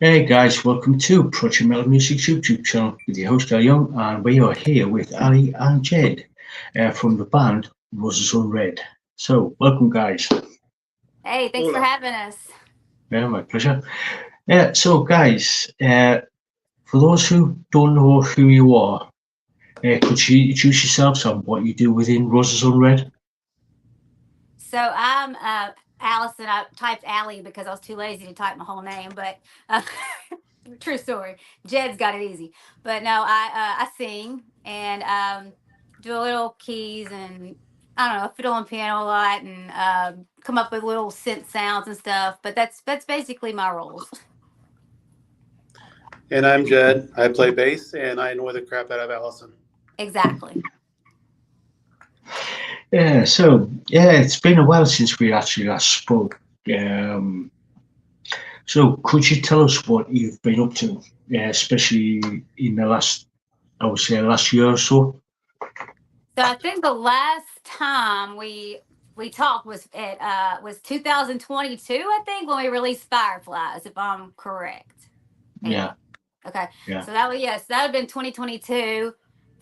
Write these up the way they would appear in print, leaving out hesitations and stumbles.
Hey guys, welcome to Project Metal Music's YouTube channel with your host Ali Young, and we are here with Ali and Jed from the band Roses Unread. So, welcome guys. Hey, thanks for Hola. having us. Yeah, my pleasure. So guys, for those who don't know who you are, could you introduce yourselves and what you do within Roses Unread? So I'm Allison. I typed Allie because I was too lazy to type my whole name, but uh, true story. Jed's got it easy. But no, I sing and do a little keys and I don't know, fiddle on piano a lot and come up with little synth sounds and stuff. But that's basically my roles. And I'm Jed. I play bass and I annoy the crap out of Allison. Exactly. Yeah, it's been a while since we actually last spoke. Um, so, could you tell us what you've been up to, especially in the last, I would say, last year or so? So I think the last time we talked was 2022. I think when we released Fireflies, if I'm correct. Amy. Yeah, Okay. yeah. So that was yes, that would have been 2022.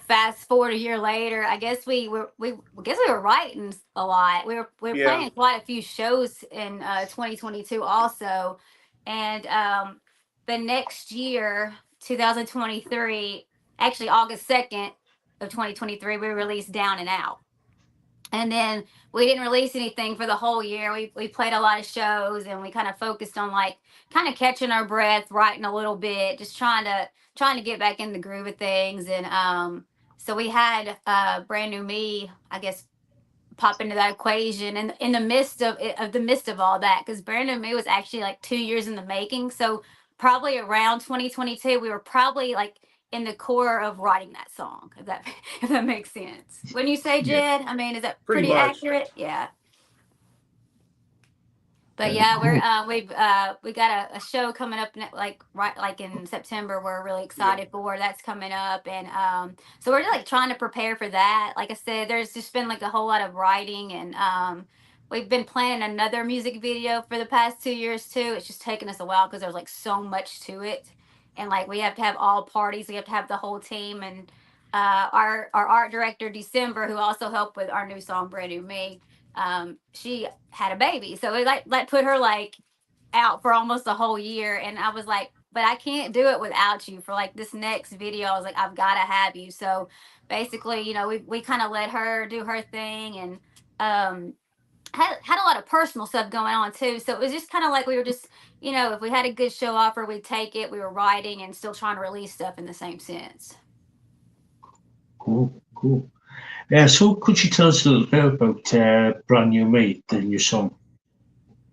Fast forward a year later, I guess I guess we were writing a lot. We were Yeah. playing quite a few shows in 2022 also, and the next year, 2023, actually August 2nd of 2023, we released Down and Out. And then we didn't release anything for the whole year. We played a lot of shows and we kind of focused on like kind of catching our breath, writing a little bit, just trying to get back in the groove of things. And so we had Brand New Me, I guess, pop into that equation and in the midst of the midst of all that, because Brand New Me was actually like 2 years in the making. So probably around 2022 we were probably like in the core of writing that song, if that if that makes sense. When you say, Yeah, Jed, I mean, is that Pretty pretty much. accurate? Yeah. But yeah, yeah, cool. we got a show coming up like right like in September. We're really Yeah. excited for that's coming up, and so we're like trying to prepare for that. Like I said, there's just been like a whole lot of writing, and we've been planning another music video for the past 2 years too. It's just taken us a while because there's like so much to it, and like we have to have all parties, we have to have the whole team, and our art director December, who also helped with our new song Brand New Me, she had a baby, so it like put her like out for almost a whole year, and I was like, but I can't do it without you for like this next video. I was like, I've got to have you. So basically, we kind of let her do her thing, and um had a lot of personal stuff going on too. So it was just kind of like we were just, if we had a good show offer, we'd take it. We were writing and still trying to release stuff in the same sense. Cool, cool. So, could you tell us a little bit about Brand New Me, the new song?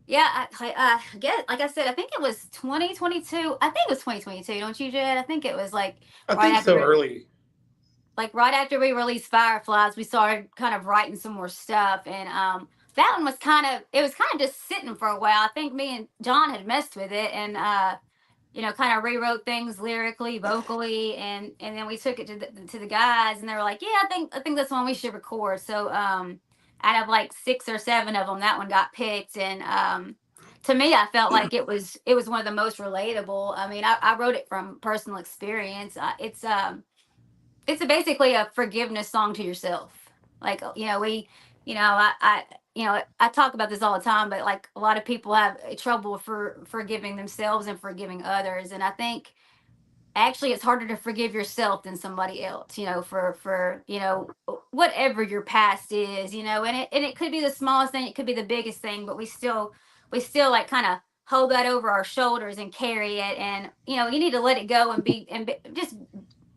Yeah, I guess, like I said, I think it was 2022. I think it was 2022, don't you, Jed? I think it was I right think so after early. right after we released Fireflies, we started kind of writing some more stuff, and that one was kind of just sitting for a while. I think me and John had messed with it, and kind of rewrote things lyrically, vocally, and then we took it to the guys, and they were like, "Yeah, I think that's one we should record." So out of like 6 or 7 of them, that one got picked, and to me, I felt like it was one of the most relatable. I mean, I wrote it from personal experience. It's basically a forgiveness song to yourself. Like, I talk about this all the time, but like a lot of people have trouble for forgiving themselves and forgiving others, and I think actually it's harder to forgive yourself than somebody else. For whatever your past is, and it could be the smallest thing, it could be the biggest thing, but we still like kind of hold that over our shoulders and carry it, and you need to let it go and just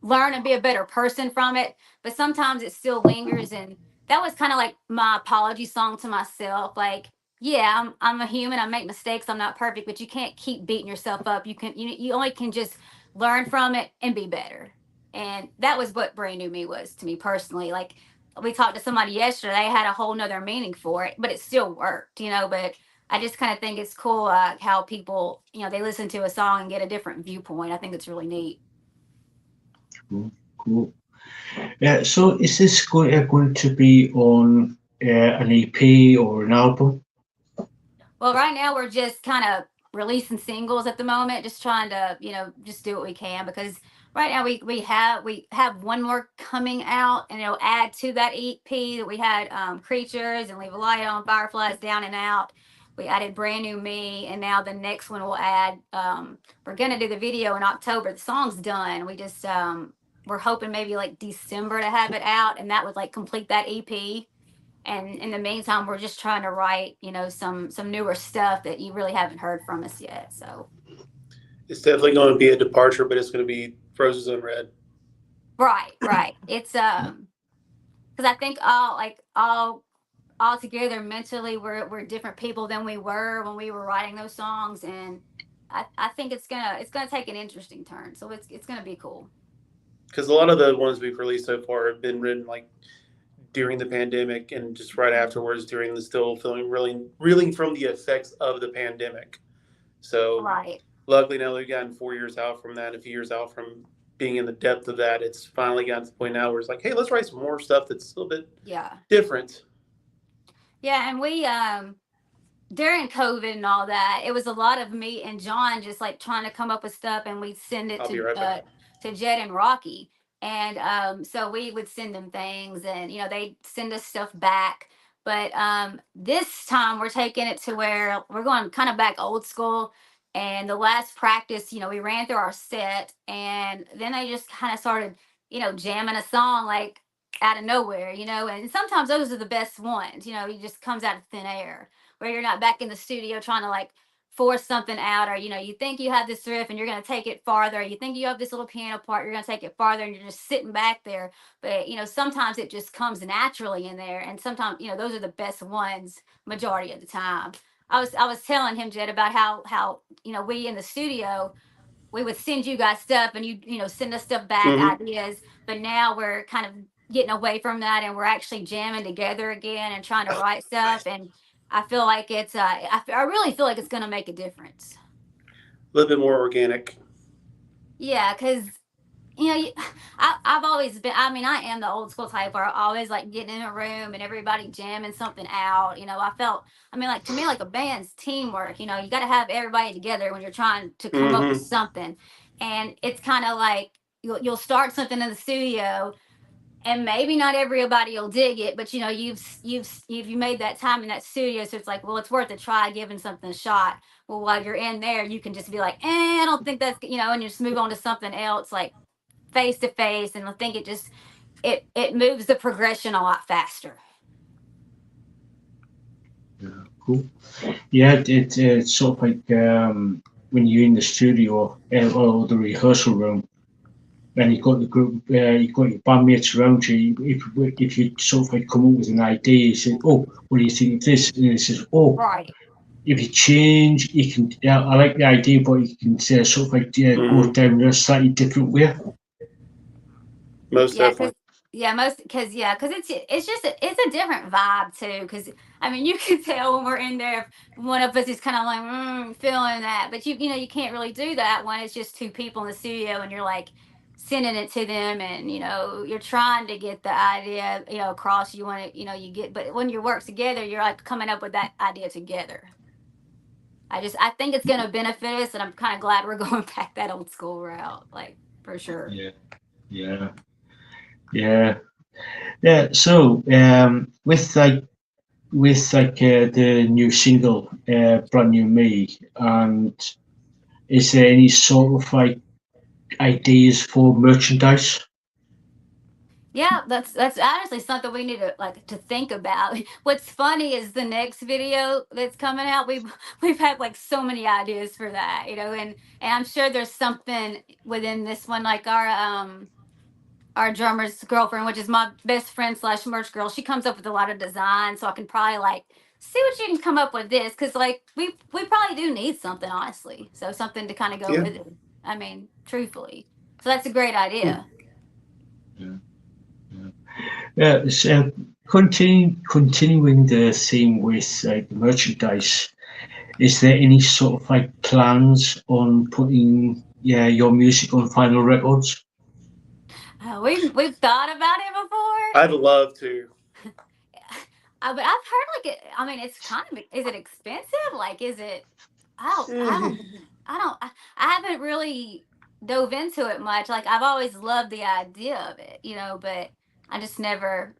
learn and be a better person from it. But sometimes it still lingers, and that was kind of like my apology song to myself. Like, yeah, I'm a human. I make mistakes. I'm not perfect, but you can't keep beating yourself up. You only can just learn from it and be better. And that was what Brand New Me was to me personally. Like, we talked to somebody yesterday, they had a whole nother meaning for it, but it still worked. But I just kind of think it's cool how people, they listen to a song and get a different viewpoint. I think it's really neat. Cool, cool. So, is this going to be on an EP or an album? Well, right now we're just kind of releasing singles at the moment, just trying to, just do what we can, because right now we have one more coming out, and it'll add to that EP that we had, Creatures and Leave a Light On, Fireflies, Down and Out. We added Brand New Me, and now the next one will add, we're gonna do the video in October. The song's done. We're hoping maybe like December to have it out, and that would like complete that EP. And in the meantime, we're just trying to write, some newer stuff that you really haven't heard from us yet. So It's definitely going to be a departure, but it's going to be Roses Unread. right. It's because I think all together mentally we're different people than we were when we were writing those songs, and I think it's gonna take an interesting turn. So it's gonna be cool. Because a lot of the ones we've released so far have been written like during the pandemic and just right afterwards during the still feeling reeling from the effects of the pandemic. So Right. luckily now we've gotten 4 years out from that, a few years out from being in the depth of that. It's finally gotten to the point now where it's like, hey, let's write some more stuff that's a little bit different. Yeah, and we during COVID and all that, it was a lot of me and John just like trying to come up with stuff, and we'd send it I'll be right back. to Jed and Rocky. And so we would send them things, and they'd send us stuff back. But this time we're taking it to where we're going kind of back old school. And the last practice, we ran through our set, and then they just kind of started, jamming a song like out of nowhere, and sometimes those are the best ones, it just comes out of thin air, where you're not back in the studio trying to like force something out, or you think you have this riff and you're going to take it farther, you think you have this little piano part, you're going to take it farther, and you're just sitting back there. But sometimes it just comes naturally in there, and sometimes those are the best ones majority of the time. I was telling him, Jed, about how we in the studio, we would send you guys stuff, and you send us stuff back, ideas. But now we're kind of getting away from that, and we're actually jamming together again and trying to write stuff. And I feel like it's I really feel like it's going to make a difference. A little bit more organic. Yeah, because I've always been, I am the old school type where I always like getting in a room and everybody jamming something out. Like to me, like a band's teamwork. You got to have everybody together when you're trying to come up with something. And it's kind of like you'll start something in the studio, and maybe not everybody will dig it, but you've made that time in that studio, so it's like, well, it's worth a try, giving something a shot. Well, while you're in there, you can just be like, I don't think that's, and you just move on to something else, like face to face, and I think it moves the progression a lot faster. Yeah, cool. Yeah, it's sort of like when you're in the studio or the rehearsal room, and you've got the group, you've got your bandmates around you. If you sort of like come up with an idea, you say, "Oh, what do you think of this?" And it says, "Oh, Right. If you change, you can. Yeah, I like the idea, but you can sort of like go down a slightly different way." Most definitely. Because it's a different vibe too. Because you can tell when we're in there, if one of us is kind of like feeling that, but you can't really do that when it's just two people in the studio and you're like sending it to them, and you're trying to get the idea across. You want to you get, but when you work together, you're like coming up with that idea together. I think it's going to benefit us, and I'm kind of glad we're going back that old school route, like for sure. Yeah. So, with the new single, Brand New Me, and is there any sort of like ideas for merchandise? Yeah, that's honestly something we need to think about. What's funny is the next video that's coming out. We've had like so many ideas for that, and I'm sure there's something within this one, like our drummer's girlfriend, which is my best friend / merch girl. She comes up with a lot of designs, so I can probably like see what you can come up with this, because like we probably do need something, honestly. So something to kind of go with it. Truthfully, so that's a great idea. It's continuing the theme with the merchandise. Is there any sort of like plans on putting your music on vinyl records? We've thought about it before. I'd love to. But I've heard like it's kind of, is it expensive? Like, is it? I haven't really dove into it much. Like I've always loved the idea of it, but I just never,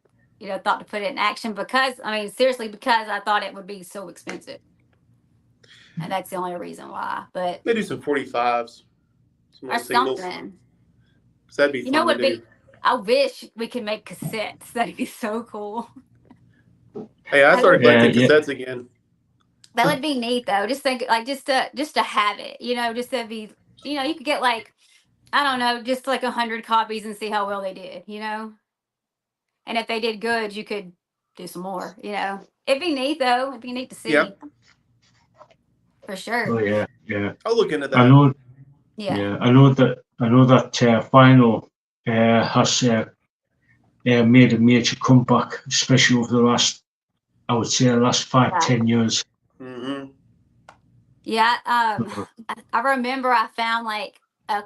thought to put it in action because, I mean, seriously, because I thought it would be so expensive. And that's the only reason why. But maybe some 45s, some or little singles. something. That'd be fun to do. I wish we could make cassettes. That'd be so cool. Hey, I started collecting cassettes again. That would be neat though. Just think like just to have it, just to be, you could get like, I don't know, just like 100 copies and see how well they did, and if they did good, you could do some more, it'd be neat though. It'd be neat to see. Yep. For sure. Oh yeah. I'll look into that. I know. Yeah. I know that vinyl has made a major comeback, especially over the last, I would say, the last 5-10 years. Mm-hmm. Yeah. I remember I found like a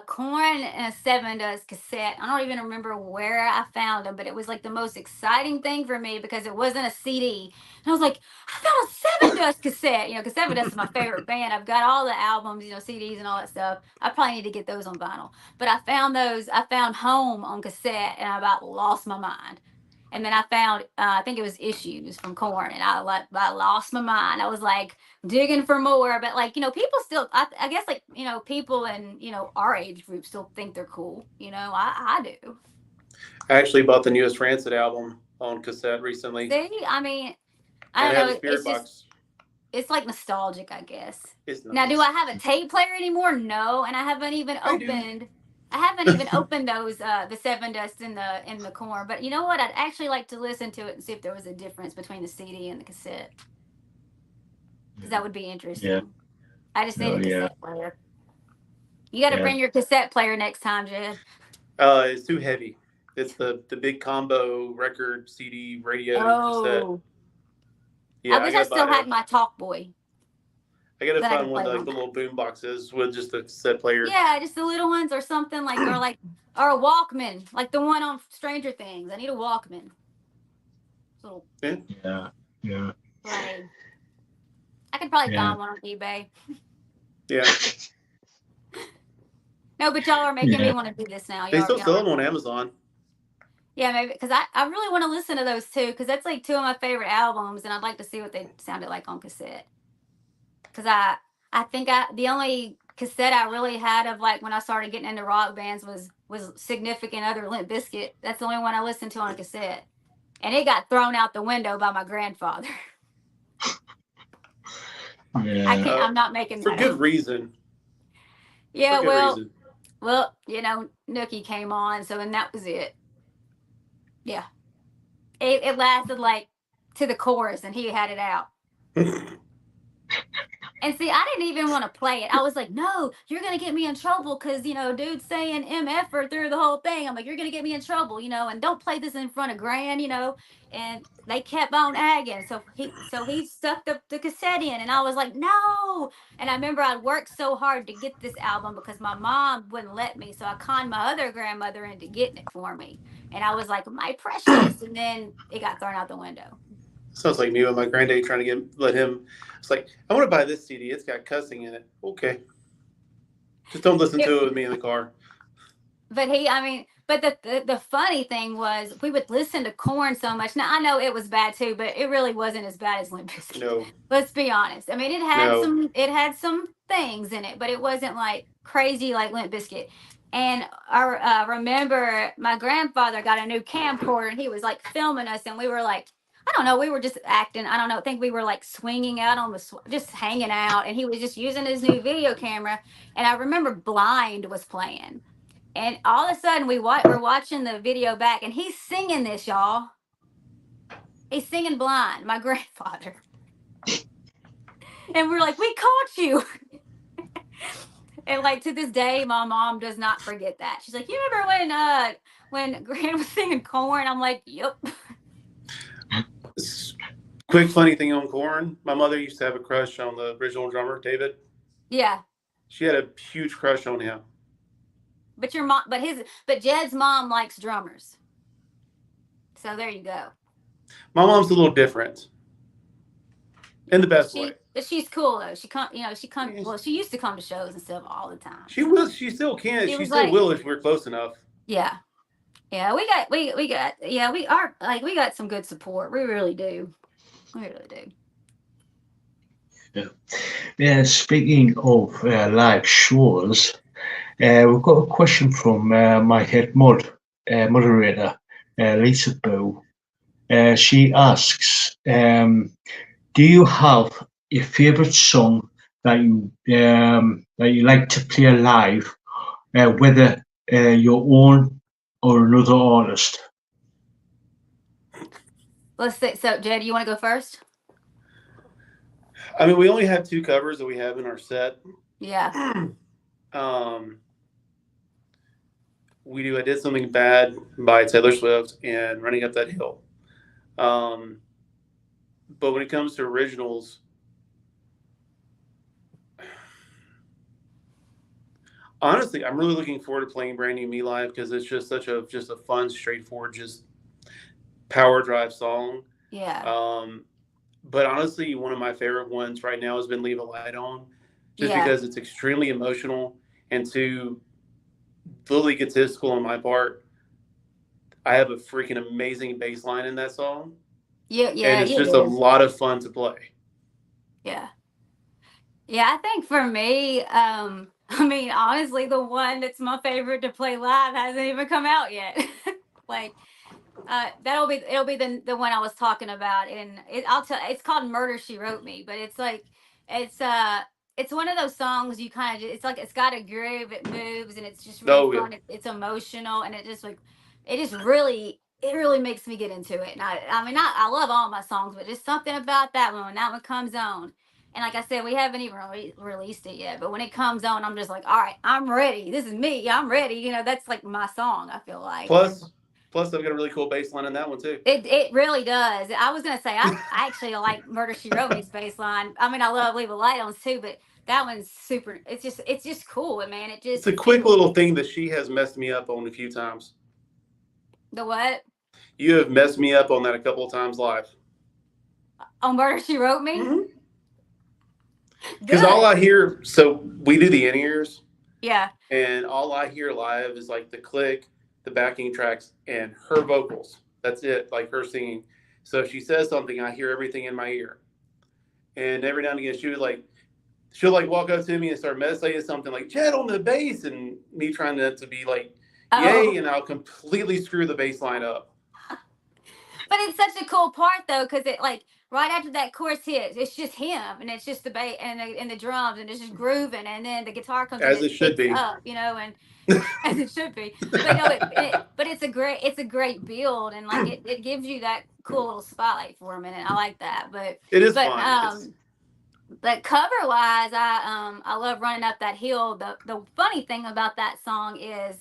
Korn and a Seven Dust cassette. I don't even remember where I found them, but it was like the most exciting thing for me because it wasn't a CD. And I was like, I found a Seven Dust cassette, because Seven Dust is my favorite band. I've got all the albums, CDs and all that stuff. I probably need to get those on vinyl. But I found Home on cassette and I about lost my mind. And then I found, I think it was Issues from Korn, and I lost my mind. I was like digging for more, but like, people still, I guess like, people in, our age group still think they're cool. I do. I actually bought the newest Rancid album on cassette recently. See, I mean, I don't know. It's like nostalgic, I guess. It's nice. Now, do I have a tape player anymore? No, and I haven't even opened those the Seven Dust in the Korn. But you know what? I'd actually like to listen to it and see if there was a difference between the CD and the cassette. Because that would be interesting. Yeah. I just need a cassette player. You got to bring your cassette player next time, Jed. It's too heavy. It's the big combo record, CD, radio, cassette. Yeah, I wish I still had my Talkboy. I gotta find one like the little boom boxes with just a cassette player. Yeah, just the little ones or something like, or a Walkman, like the one on Stranger Things. I need a Walkman. Yeah. Right. I could probably find one on eBay. Yeah. No, but y'all are making me want to do this now. They still sell them on Amazon. Yeah, maybe because I really want to listen to those too, because that's like two of my favorite albums, and I'd like to see what they sounded like on cassette. Because I think the only cassette I really had of like when I started getting into rock bands was Significant Other, Limp Bizkit. That's the only one I listened to on a cassette, and it got thrown out the window by my grandfather. Yeah. I'm not making for that good up. Reason. Yeah, well, Nookie came on, so and that was it. Yeah, it lasted like to the chorus, and he had it out. And see, I didn't even want to play it. I was like, no, you're going to get me in trouble because, dude's saying MF through the whole thing. I'm like, you're going to get me in trouble, and don't play this in front of Gran, And they kept on agging. So he stuck the cassette in, and I was like, no. And I remember I worked so hard to get this album because my mom wouldn't let me. So I conned my other grandmother into getting it for me. And I was like, my precious. And then it got thrown out the window. Sounds like me with my granddad trying to let him. It's like, I want to buy this CD. It's got cussing in it. Okay. Just don't listen to it with me in the car. But the funny thing was we would listen to Korn so much. Now I know it was bad too, but it really wasn't as bad as Limp Bizkit. No. Let's be honest. I mean, it had some things in it, but it wasn't like crazy like Limp Bizkit. And I remember my grandfather got a new camcorder and he was like filming us, and we were like, I don't know, we were just acting. I don't know. I think we were like swinging out on just hanging out, and he was just using his new video camera. And I remember Blind was playing, and all of a sudden we're watching the video back, and he's singing this, y'all. He's singing Blind, my grandfather. And we're like, we caught you. And like to this day, my mom does not forget that. She's like, you remember when Gran was singing Korn? I'm like, yep. Quick funny thing on Korn. My mother used to have a crush on the original drummer, David. Yeah. She had a huge crush on him. But Jed's mom likes drummers. So there you go. My mom's a little different. In the best way. But she's cool though. She come, Yes. Well, she used to come to shows and stuff all the time. She will. She still can. She She was still like, will if we're close enough. yeah, yeah. We got some good support. We really do. We really do. Yeah, speaking of live shows, we've got a question from my head moderator, Lisa Boo. She asks, do you have a favourite song that you like to play live, whether your own or another artist? Let's see. So, Jay, do you want to go first? I mean, we only have 2 covers that we have in our set. Yeah. We do I Did Something Bad by Taylor Swift and Running Up That Hill. But when it comes to originals, honestly, I'm really looking forward to playing Brand New Me live because it's just such a fun, straightforward, just power drive song. Yeah. But honestly, one of my favorite ones right now has been Leave a Light On, just Yeah. because it's extremely emotional and too little egotistical on my part. I have a freaking amazing bass line in that song. Yeah. And it's just a lot of fun to play. Yeah. Yeah, I think for me, I mean, honestly, the one that's my favorite to play live hasn't even come out yet. Like, it'll be the one I was talking about, and it's called Murder She Wrote Me, but it's like it's it's one of those songs you kind of it's like it's got a groove, it moves, and it's just really fun. It's emotional, and it really makes me get into it. And I mean, I love all my songs, but just something about that one when that one comes on. And like I said, we haven't even released it yet, but when it comes on, I'm just like, all right, I'm ready. This is me. I'm ready. That's like my song, I feel like. Plus, I've got a really cool bass line in that one too. It really does. I was gonna say I actually like Murder She Wrote Me's bass line. I mean, I love Leave a Light On too, but that one's super. It's just cool, man. It's a quick little thing that she has messed me up on a few times. The what? You have messed me up on that a couple of times live. On Murder She Wrote Me? Mm-hmm. Because all I hear, so we do the in-ears. Yeah. And all I hear live is like the click, the backing tracks, and her vocals. That's it, like her singing. So if she says something, I hear everything in my ear. And every now and again, she'll walk up to me and start saying something like, Chad on the bass, and me trying to be like, yay, and I'll completely screw the bass line up. But it's such a cool part though, because it like right after that chorus hits, it's just him, and it's just the bass and the drums, and it's just grooving, and then the guitar comes as it should be up, and as it should be. But no, but it's a great build, and like it gives you that cool little spotlight for a minute. I like that, but it is fun. But cover wise, I love Running Up That Hill. The funny thing about that song is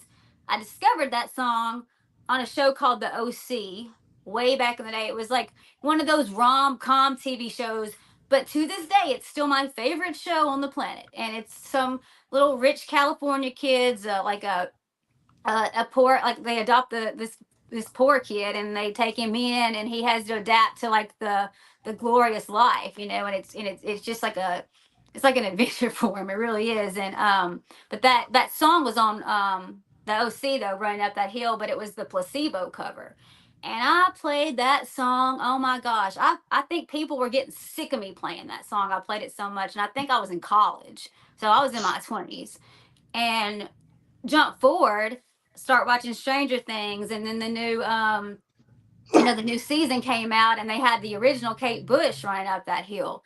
I discovered that song on a show called The OC. Way back in the day. It was like one of those rom-com TV shows, but to this day it's still my favorite show on the planet. And it's some little rich California kids, like a poor, like they adopt this poor kid and they take him in, and he has to adapt to like the glorious life, and it's just like it's like an adventure for him. It really is. And but that song was on the OC though, Running Up That Hill, but it was the Placebo cover. And I played that song. Oh my gosh. I think people were getting sick of me playing that song. I played it so much. And I think I was in college. So I was in my 20s. And jump forward, start watching Stranger Things. And then the new, the new season came out, and they had the original Kate Bush Running Up That Hill.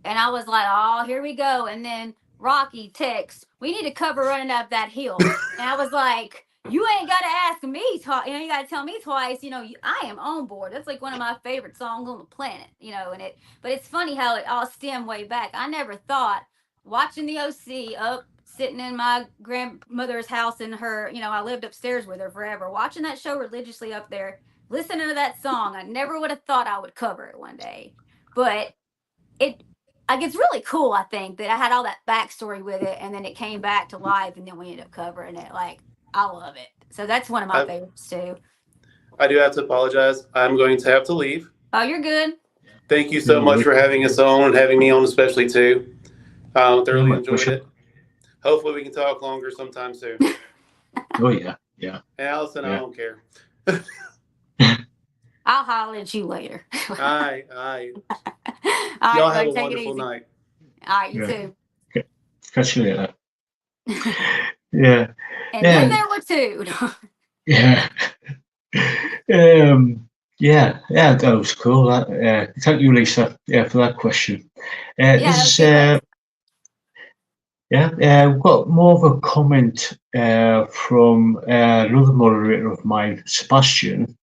And I was like, oh, here we go. And then Rocky texts, we need to cover Running Up That Hill. And I was like, you ain't got to ask me, you got to tell me twice, I am on board. That's like one of my favorite songs on the planet, but it's funny how it all stemmed way back. I never thought watching the OC sitting in my grandmother's house in her, I lived upstairs with her forever, watching that show religiously up there, listening to that song. I never would have thought I would cover it one day, but it's really cool. I think that I had all that backstory with it, and then it came back to life, and then we ended up covering it. Like, I love it. So that's one of my favorites too. I do have to apologize. I'm going to have to leave. Oh, you're good. Thank you so much for having us on and having me on, especially too. Thoroughly enjoyed it. Hopefully, we can talk longer sometime soon. Oh yeah, yeah. And Allison, Yeah. I don't care. I'll holler at you later. All right, all right. All Y'all right, have a take it wonderful easy. night. All right, you Yeah. too. Catch you later. Yeah. And then there were two. Yeah. Yeah, that was cool. Thank you, Lisa, for that question. Yeah, that was good. We've got more of a comment from another moderator of mine, Sebastian.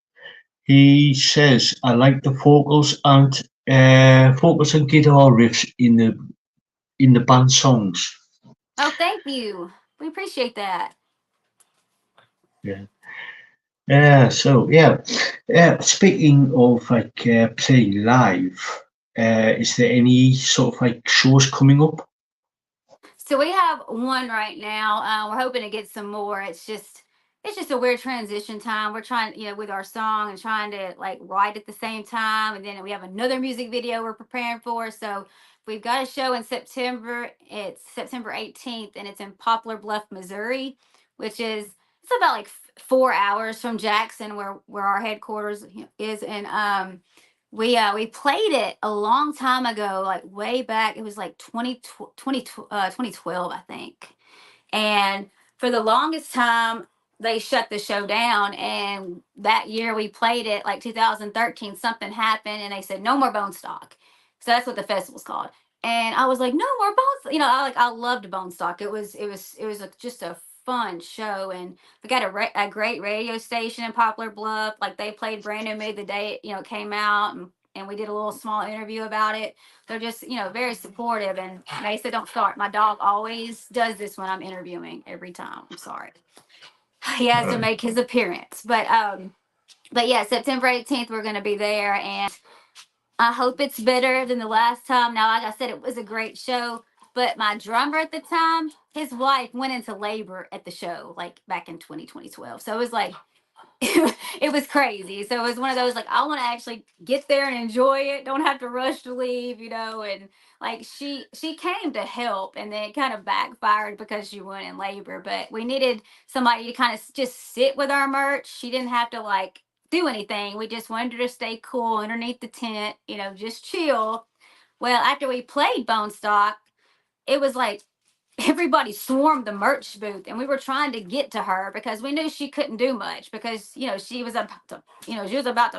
He says, "I like the vocals and guitar riffs in the band songs." Oh, thank you. We appreciate that. Yeah. Speaking of like playing live, is there any sort of like shows coming up? So we have one right now. We're hoping to get some more. It's just a weird transition time. We're trying, with our song and trying to like write at the same time, and then we have another music video we're preparing for. So we've got a show in September. It's September 18th, and it's in Poplar Bluff, Missouri, which is it's about like 4 hours from Jackson, where our headquarters is, and we played it a long time ago, like way back. It was like 2012, I think. And for the longest time, they shut the show down. And that year we played it, like 2013, something happened, and they said no more Bone Stock. So that's what the festival's called. And I was like, no more Bone. I loved Bone Stock. Just a fun show, and we got a great radio station in Poplar Bluff. Like they played Brand New Me the day it came out, and we did a little small interview about it. They're just very supportive, and they said don't start. My dog always does this when I'm interviewing every time. I'm sorry. He has to make his appearance, but yeah, September 18th we're gonna be there, and I hope it's better than the last time. Now, like I said, it was a great show, but my drummer at the time, his wife went into labor at the show, like back in 2012. So it was like, it was crazy. So it was one of those, like, I want to actually get there and enjoy it. Don't have to rush to leave, and like she came to help, and then it kind of backfired because she went in labor. But we needed somebody to kind of just sit with our merch. She didn't have to like do anything. We just wanted her to stay cool underneath the tent, just chill. Well, after we played Bone Stock, it was like everybody swarmed the merch booth, and we were trying to get to her because we knew she couldn't do much because she was about to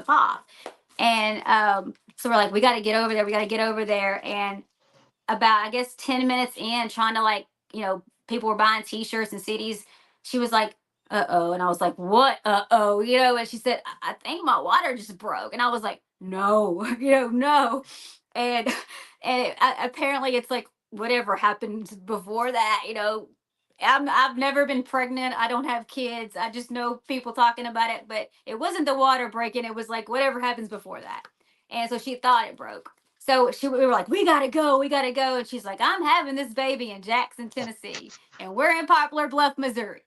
pop. And so we're like, we got to get over there. And about, I guess, 10 minutes in, trying to like, people were buying t-shirts and CDs, she was like, uh-oh. And I was like, what? Uh-oh. And she said, I think my water just broke. And I was like, no, no. And apparently it's like whatever happened before that. I've never been pregnant. I don't have kids. I just know people talking about it, but it wasn't the water breaking. It was like whatever happens before that. And so she thought it broke. So we were like, we gotta go. And she's like, I'm having this baby in Jackson, Tennessee, and we're in Poplar Bluff, Missouri.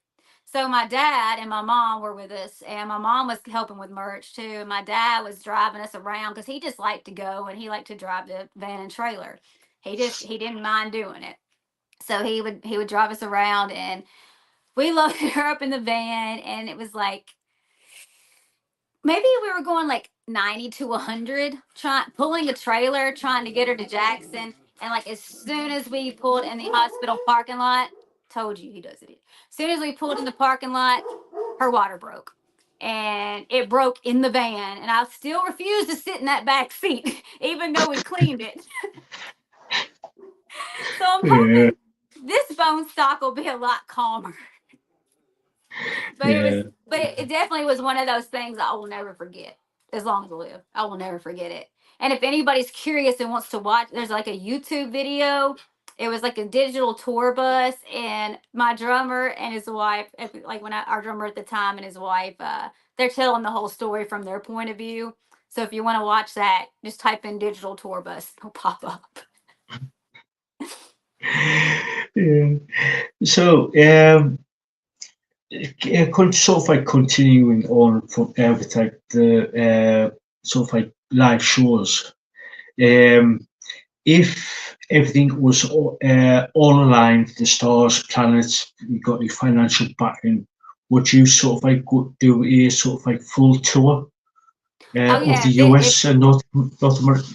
So my dad and my mom were with us, and my mom was helping with merch too. And my dad was driving us around because he just liked to go, and he liked to drive the van and trailer. He didn't mind doing it. So he would drive us around, and we loaded her up in the van, and it was like maybe we were going like 90 to 100, pulling a trailer, trying to get her to Jackson. And like as soon as we pulled in the hospital parking lot, told you he does it. As soon as we pulled in the parking lot, her water broke. And it broke in the van. And I still refuse to sit in that back seat, even though we cleaned it. So I'm hoping this Bone Stock will be a lot calmer. But it definitely was one of those things I will never forget as long as I live. I will never forget it. And if anybody's curious and wants to watch, there's like a YouTube video. It was like a digital tour bus, and my drummer and his wife, like our drummer at the time and his wife, they're telling the whole story from their point of view. So if you want to watch that, just type in digital tour bus, it'll pop up. Yeah. So, sort of like continuing on from with like the sort of like live shows. Um, if everything was all aligned, the stars, planets, you got your financial backing, would you sort of like do a sort of like full tour Oh of yeah, the US and North America,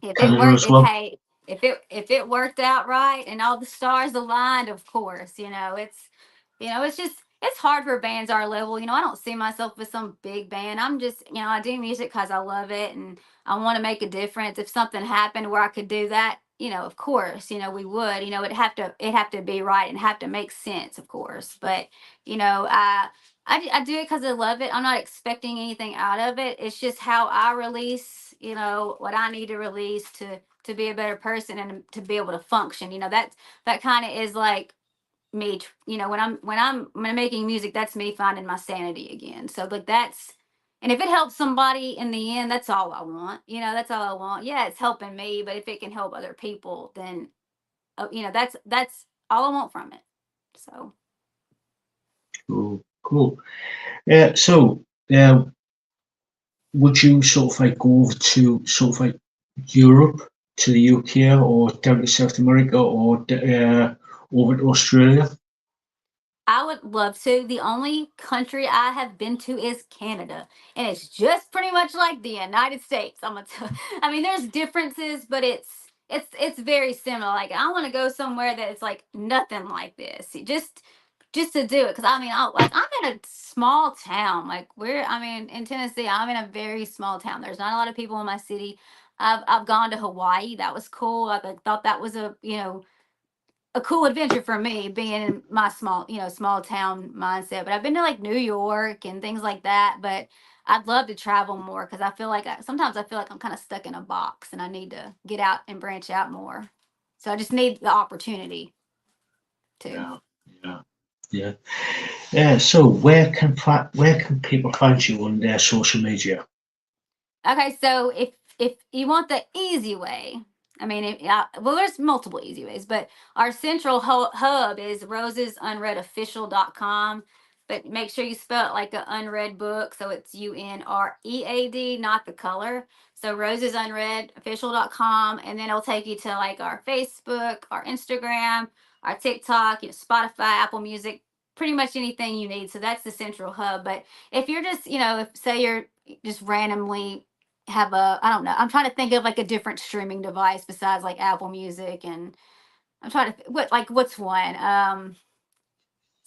if it Canada worked, as well? hey, if it worked out right and all the stars aligned, of course, it's just it's hard for bands our level. I don't see myself with some big band. I'm just, I do music because I love it and I want to make a difference. If something happened where I could do that, of course, we would. It have to be right and have to make sense, of course. But I do it because I love it. I'm not expecting anything out of it. It's just how I release, what I need to release to be a better person and to be able to function. That kind of is like me. When I'm making music, that's me finding my sanity again. So like and if it helps somebody in the end, that's all I want. That's all I want. Yeah, it's helping me, but if it can help other people, then that's all I want from it. So. Cool, cool. So, would you sort of like go over to sort of like Europe, to the UK, or down to South America, or over to Australia? I would love to. The only country I have been to is Canada, and it's just pretty much like the United States. I mean, there's differences, but it's very similar. Like I want to go somewhere that it's like nothing like this. Just to do it, because I mean, I'm in a small town. Like I mean, in Tennessee, I'm in a very small town. There's not a lot of people in my city. I've gone to Hawaii. That was cool. Thought that was a cool adventure for me being in my small town mindset. But I've been to like New York and things like that. But I'd love to travel more because I feel like sometimes I feel like I'm kind of stuck in a box and I need to get out and branch out more. So I just need the opportunity to. Yeah, yeah, yeah. Yeah. So, where can people find you on their social media? Okay, so if you want the easy way, I mean, well, there's multiple easy ways, but our central hub is rosesunreadofficial.com. But make sure you spell it like an unread book, so it's UNREAD, not the color. So rosesunreadofficial.com, and then it'll take you to like our Facebook, our Instagram, our TikTok, Spotify, Apple Music, pretty much anything you need. So that's the central hub. But if you're just, if say you're just randomly have I don't know. I'm trying to think of like a different streaming device besides like Apple Music, and I'm trying to what's one.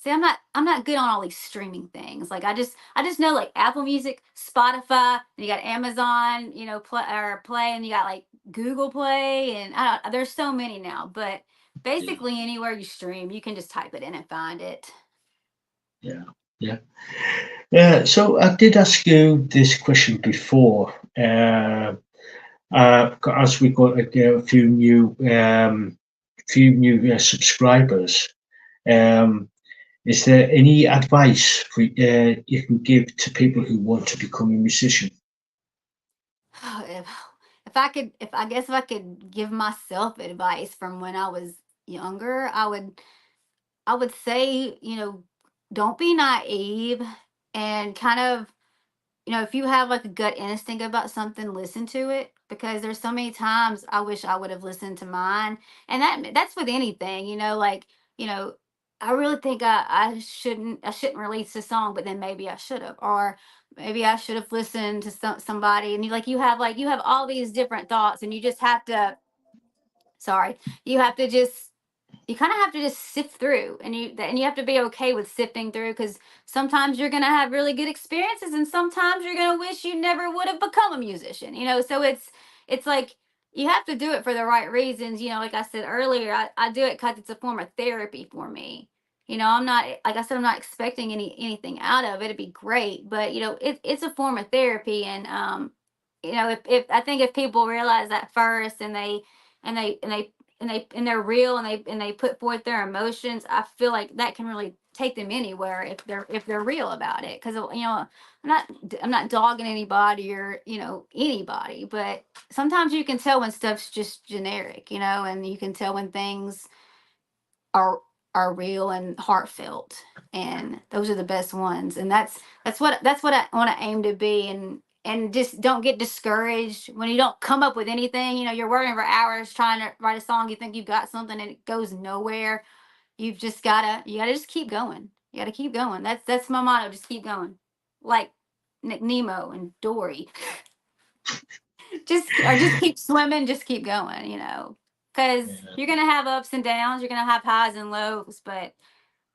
See, I'm not good on all these streaming things. Like I just know like Apple Music, Spotify, and you got Amazon, Play, and you got like Google Play, and I don't. There's so many now, but Yeah, basically anywhere you stream, you can just type it in and find it. yeah, yeah. Yeah. So, I did ask you this question before. As we got a few new subscribers. Um, is there any advice you can give to people who want to become a musician? if if I could give myself advice from when I was younger, I would say, don't be naive and kind of, if you have like a gut instinct about something, listen to it, because there's so many times I wish I would have listened to mine. And that's with anything, like, you know, I really think I shouldn't release a song, but then maybe I should have, or maybe I should have listened to somebody, and you have all these different thoughts, and you just have to, sorry, you have to just you kind of have to just sift through, and you have to be okay with sifting through, because sometimes you're going to have really good experiences and sometimes you're going to wish you never would have become a musician, so it's like you have to do it for the right reasons. Like I said earlier, I do it because it's a form of therapy for me. I'm not, like I said, I'm not expecting anything out of it. It'd be great, but it's a form of therapy. And if I think if people realize that first, and they're real, and they put forth their emotions, I feel like that can really take them anywhere if they're real about it. Because I'm not dogging anybody or anybody, but sometimes you can tell when stuff's just generic, and you can tell when things are are real and heartfelt, and those are the best ones. And that's what I want to aim to be. and just don't get discouraged when you don't come up with anything. You're working for hours trying to write a song. You think you've got something and it goes nowhere. You gotta just keep going. You gotta keep going. That's my motto. Just keep going. Like Nemo and Dory. Just keep swimming. Just keep going. Because Yeah. you're gonna have ups and downs. You're gonna have highs and lows. But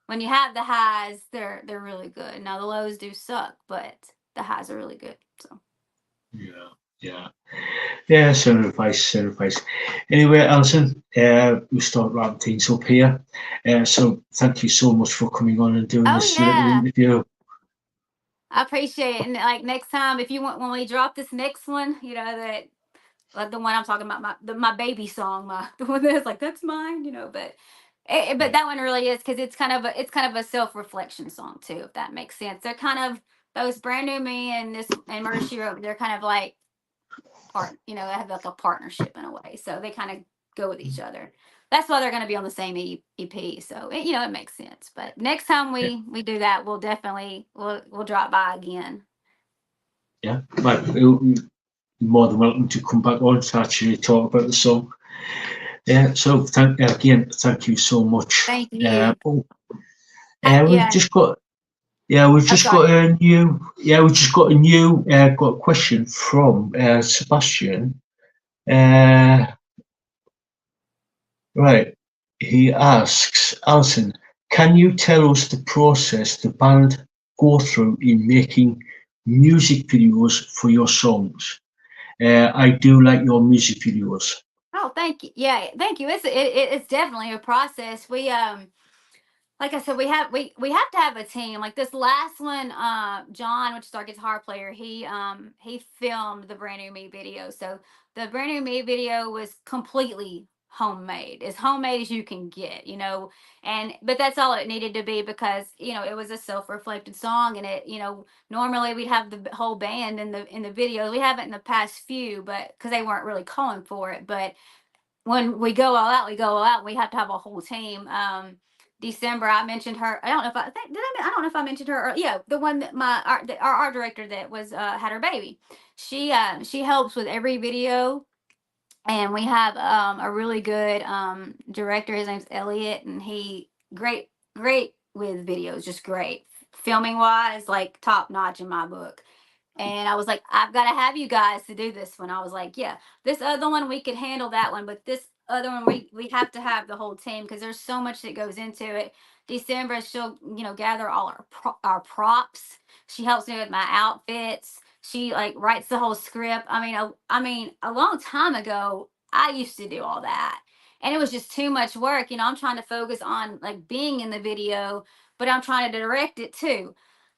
when you have the highs, they're really good. Now the lows do suck, but the highs are really good. So. Yeah, yeah, yeah. Sound advice, sound advice. Anyway, Alison, we'll start wrapping things up here. So thank you so much for coming on and doing Oh this little yeah. interview. I appreciate it. And like next time, if you want, when we drop this next one, that like the one I'm talking about, my baby song, the one that's like that's mine, but Yeah, that one really is because it's kind of a self reflection song too, if that makes sense. They're kind of those brand new me and this and Murder She Wrote. They're kind of like they have like a partnership in a way, so they kind of go with each other. That's why they're going to be on the same EP. So it makes sense. But next time yeah, we do that, we'll definitely we'll drop by again. yeah. Right, you're more than welcome to come back on to actually talk about the song. Yeah. So thank you so much. Thank you. Oh, we've Yeah. just got. Yeah, we've Oh, just sorry. got a new. Yeah, we just got a new. Got a question from Sebastian. Uh, right. He asks, Alison, can you tell us the process the band go through in making music videos for your songs? I do like your music videos. Oh, thank you. Yeah, thank you. It's definitely a process. Like I said, we have to have a team. Like this last one, John, which is our guitar player, he filmed the Brand New Me video. So the Brand New Me video was completely homemade, as homemade as you can get, and but that's all it needed to be because it was a self-reflected song, and normally we'd have the whole band in the videos. We haven't in the past few, but because they weren't really calling for it, but when we go all out, we go all out. We have to have a whole team. December, I mentioned her. I don't know if I think did I don't know if I mentioned her. Yeah, the one that our art director that was had her baby. She helps with every video, and we have a really good director. His name's Elliot, and he great with videos, just great filming wise, like top notch in my book. And I was like, I've got to have you guys to do this one. I was like, yeah, this other one we could handle that one, but this other one we have to have the whole team because there's so much that goes into it. December, she'll gather all our props. She helps me with my outfits. She like writes the whole script. I mean, a long time ago, I used to do all that, and it was just too much work. I'm trying to focus on like being in the video, but I'm trying to direct it too.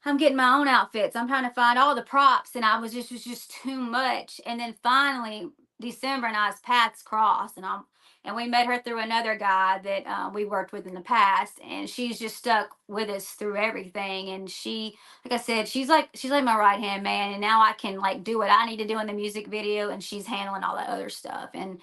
I'm getting my own outfits. I'm trying to find all the props, and it was just too much. And then finally, December and I's paths crossed, and we met her through another guy that we worked with in the past, and she's just stuck with us through everything. And like I said, she's like my right hand man, and now I can like do what I need to do in the music video, and she's handling all that other stuff. And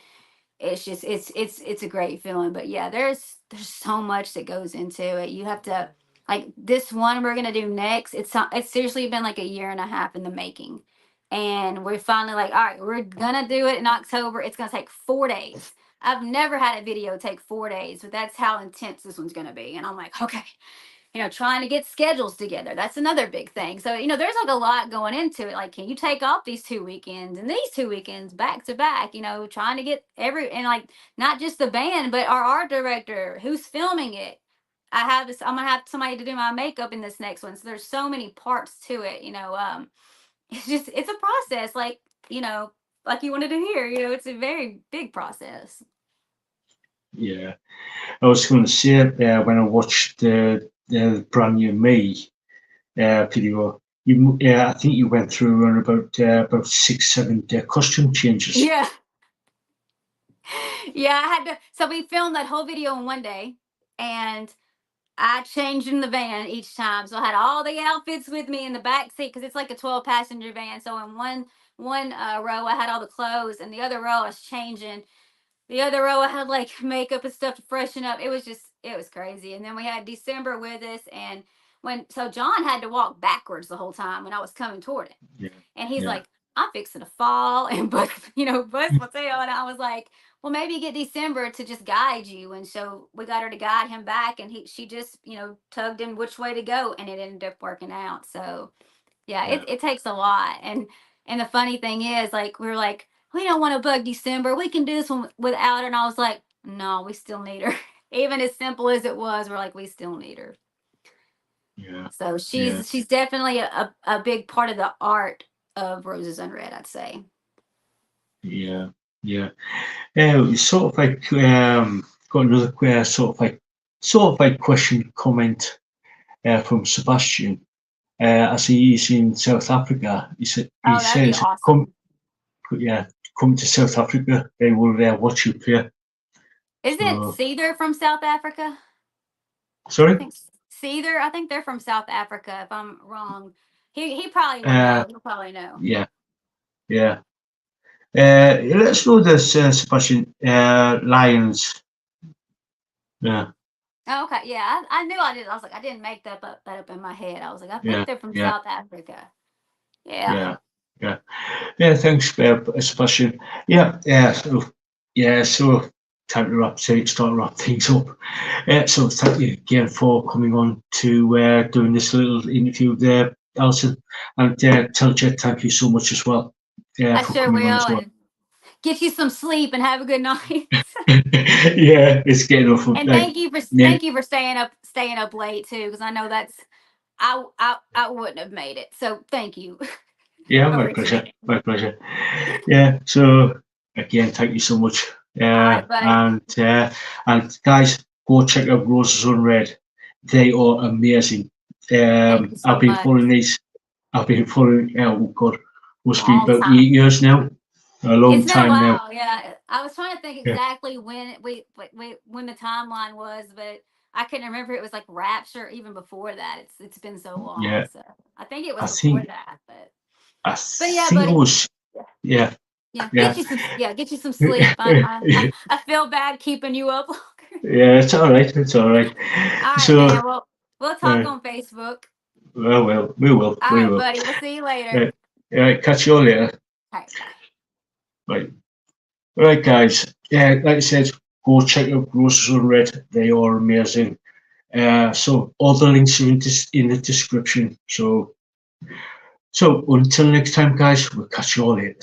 it's just it's a great feeling. But yeah, there's so much that goes into it. You have to like this one we're gonna do next. It's seriously been like a year and a half in the making, and we're finally like, all right, we're gonna do it in October. It's gonna take 4 days. I've never had a video take 4 days, but that's how intense this one's gonna be. And I'm like, okay, trying to get schedules together. That's another big thing. So, there's like a lot going into it. Like, can you take off these 2 weekends and these 2 weekends back to back? Trying to get and like not just the band, but our art director who's filming it. I'm gonna have somebody to do my makeup in this next one. So there's so many parts to it, it's a process, like you wanted to hear, it's a very big process. Yeah, I was going to say when I watched the brand new me video, I think you went through on about 6, 7 costume changes. Yeah. Yeah, I had to. So we filmed that whole video in one day, and I changed in the van each time. So I had all the outfits with me in the back seat because it's like a 12-passenger van. So in one row I had all the clothes, and the other row I was changing. The other row I had like makeup and stuff to freshen up. It was crazy. And then we had December with us, and so John had to walk backwards the whole time when I was coming toward him. Yeah. And he's Yeah. like, I'm fixing to fall and bust my tail. And I was like, well, maybe get December to just guide you. And so we got her to guide him back, and she just, tugged him which way to go, and it ended up working out. So yeah, Yeah. it takes a lot. And the funny thing is, like, we were like, we don't want to bug December. We can do this one without her. And I was like, no, we still need her. Even as simple as it was, we're like, we still need her. Yeah. So Yeah. she's definitely a big part of the art of Roses Unread, I'd say. Yeah. Yeah. It's sort of like got another sort of like question comment from Sebastian. As he is in South Africa, he Oh, that'd be says, awesome. come to South Africa. They will watch you play. Isn't So, Seether from South Africa? I sorry. think Seether. I think they're from South Africa. If I'm wrong, he probably will know. He'll probably know. Yeah. Yeah. Let's know this, Sebastian. Lions. Yeah. Oh, okay, yeah, I knew I did. I was like, I didn't make that up in my head. I was like, I think Yeah. they're from Yeah. South Africa. Yeah. Yeah. Yeah. Yeah. Thanks, Sebastian. Yeah. Yeah. So, yeah. So time to start to wrap things up. So thank you again for coming on to doing this little interview there, Alison, and tell Jet thank you so much as well. I For sure coming on will. as well. And get you some sleep and have a good night. Yeah, it's getting off of And like thank you for staying up late too, because I know that's I wouldn't have made it. So thank you. yeah, I my appreciate pleasure, it. my pleasure. Yeah, so again, thank you so much. All right, buddy. And guys, go check out Roses Unread. They are amazing. Thank you so I've been much. following these. I've been following. Oh God, must be Long about time. 8 years now. A long It's been a time now. while. Yeah, I was trying to think Yeah. exactly when when the timeline was, but I couldn't remember. It was like Rapture, even before that. It's been so long. Yeah, So I think it I was before think that. But I yeah, think it buddy. was. Yeah, Yeah, yeah. get you some sleep. I feel bad keeping you up longer. Yeah, it's all right. It's all right. All right, So, man. Well, we'll talk uh, on Facebook. well, we will. All We right, will. buddy. We'll see you later. Right. All right. Catch you all later. All right, bye. Right. All right, guys. Yeah, like I said, go check out Roses Unread. They are amazing. So all the links are in the description. So until next time, guys, we'll catch you all later.